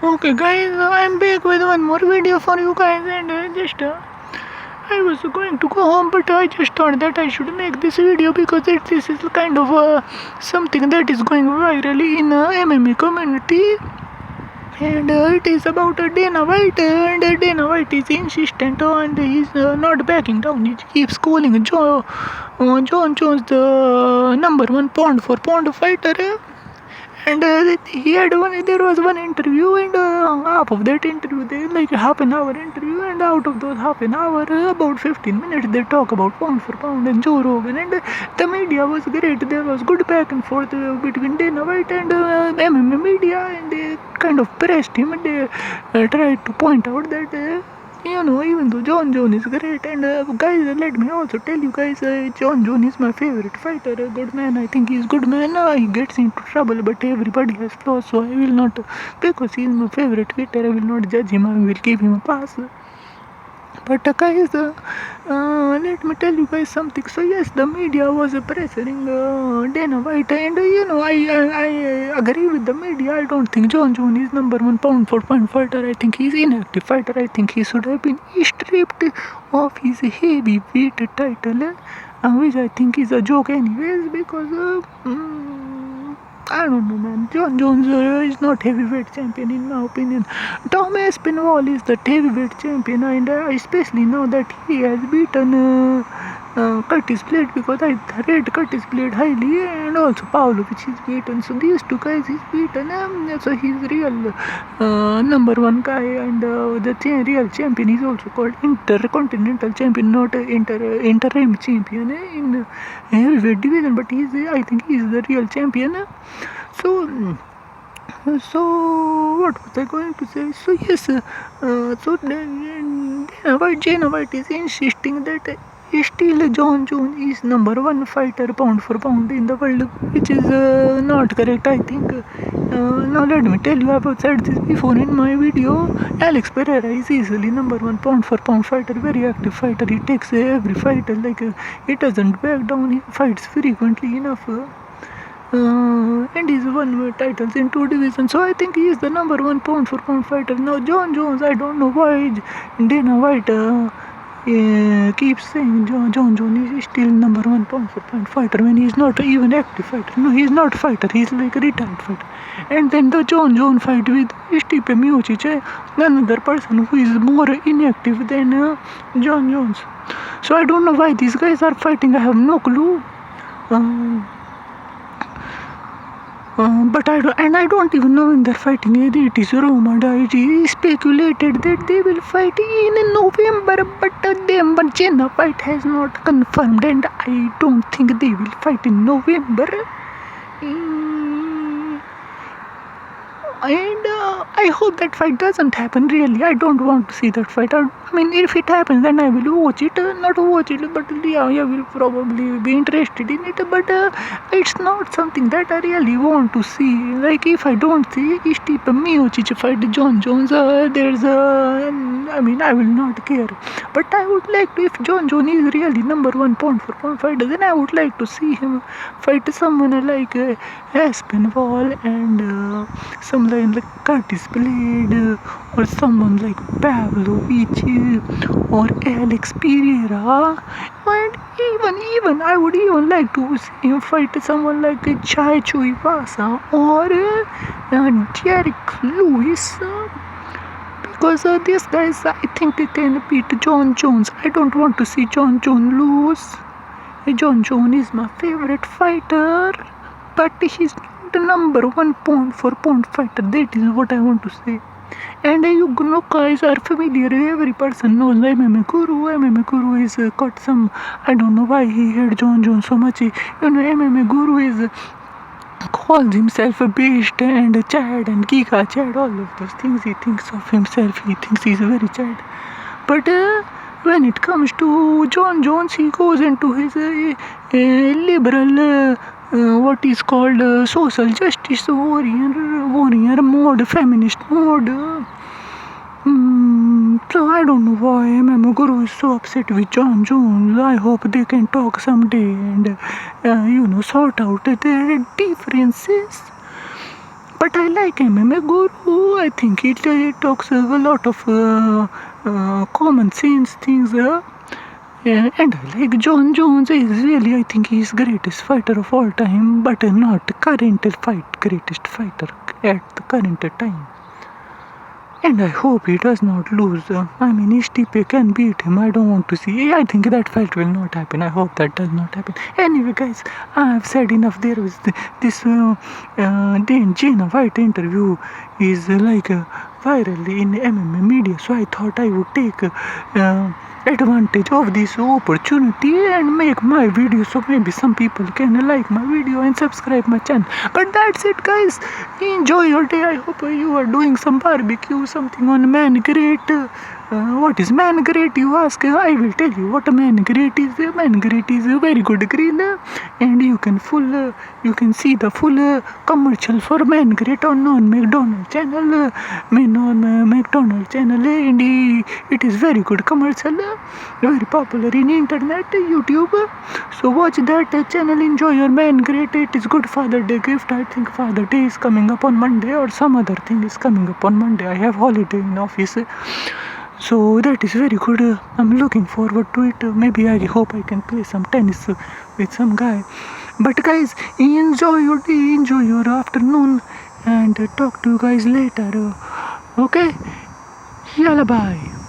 Okay guys, I'm back with one more video for you guys, and just I was going to go home, but I just thought that I should make this video because this is kind of something that is going virally in MMA community, and it is about Dana White, and Dana White is insistent and he's not backing down. He keeps calling John Jones the number one pound for pound fighter. And he had there was one interview, and half of that interview, they like half an hour interview, and out of those half an hour, about 15 minutes, they talk about pound for pound and Joe Rogan, and the media was great. There was good back and forth between Dana White and MMA media, and they kind of pressed him, and they tried to point out that. Even though John Jones is great, and guys, let me also tell you guys, John Jones is my favorite fighter, a good man. I think he's good man. He gets into trouble, but everybody has flaws, so I will not, because he's my favorite fighter, I will not judge him. I will give him a pass. But guys, let me tell you guys something. So yes, the media was pressuring Dana White, and I agree with the media. I don't think John Jones is number one pound for pound fighter. I think he's inactive fighter. I think he should have been stripped of his heavyweight title, which I think is a joke anyways, because I don't know, man. John Jones is not heavyweight champion in my opinion. Tom Aspinwall is the heavyweight champion, and I especially know that he has beaten Curtis Blade, because I rate Curtis Blade highly, and also Pavlovich is beaten. So these two guys he's beaten. So he's real number one guy, and the real champion is also called Intercontinental Champion, not interim champion in heavyweight division. But I think he's the real champion. So what was I going to say? So yes, so Dana White is insisting that still John Jones is number one fighter pound for pound in the world, which is not correct, I think. Now let me tell you, I've said this before in my video. Alex Pereira is easily number one pound for pound fighter, very active fighter. He takes every fight, he doesn't back down, he fights frequently enough. And he's won titles in 2 divisions, so I think he is the number one pound for pound fighter. Now John Jones, I don't know why Dana White keeps saying John Jones is still number one pound for pound fighter when he's not even active fighter. No, he's not fighter, he's like a retired fighter. And then the John Jones fight with Stipe Miocic, another person who is more inactive than John Jones. So I don't know why these guys are fighting, I have no clue. But I don't even know when they're fighting. It is rumored. It is speculated that they will fight in November, but the Jenna fight has not confirmed, and I don't think they will fight in November. And I hope that fight doesn't happen, really. I don't want to see that fight. I mean, if it happens, then I will watch it. Not watch it, but yeah, I will probably be interested in it. But it's not something that I really want to see. Like, if I don't see Stipe Miocic fight John Jones, I mean, I will not care. But I would like to, if John Jones is really number one pound for pound fighter, then I would like to see him fight someone like Aspinwall, and someone like Curtis Blade, or someone like Pavlovich, or Alex Pereira. And even I would even like to see him fight someone like Chai Tuivasa or Derek Lewis, because these guys, I think they can beat John Jones. I don't want to see John Jones lose. John Jones is my favorite fighter, but he's not the number one pound for pound fighter. That is what I want to say. And you guys are familiar, every person knows MMA Guru. MMA Guru is got some, I don't know why he hated John Jones so much. MMA Guru is calls himself a beast, and Chad and Giga Chad, all of those things. He thinks of himself, he thinks he's very Chad. But when it comes to John Jones, he goes into his liberal, what is called social justice warrior mode, feminist mode. So I don't know why MMA Guru is so upset with John Jones. I hope they can talk someday and sort out their differences. But I like MMA Guru. I think it talks a lot of common sense things. Yeah, and I like John Jones. Is really, I think he's greatest fighter of all time, but not greatest fighter at the current time. And I hope he does not lose. I mean, Stipe can beat him. I don't want to see. I think that fight will not happen. I hope that does not happen. Anyway, guys, I have said enough. There was this Dana White interview is viral in MMA media. So I thought I would take advantage of this opportunity and make my video, so maybe some people can like my video and subscribe my channel. But that's it, guys. Enjoy your day. I hope you are doing some barbecue, something on Man Great. What is Man Great, you ask? I will tell you what a Man Great is. Man Great is a very good grill, and you can see the full commercial for Man Great on McDonald's channel. McDonald's channel, and it is very good commercial, very popular in internet, YouTube. So watch that channel. Enjoy your Man Great. It is good Father Day gift. I think Father Day is coming up on Monday, or some other thing is coming up on Monday. I have holiday in office. So that is very good. I'm looking forward to it. Maybe I hope I can play some tennis with some guy. But guys, enjoy your day, enjoy your afternoon, and talk to you guys later. Okay? Yalla bye.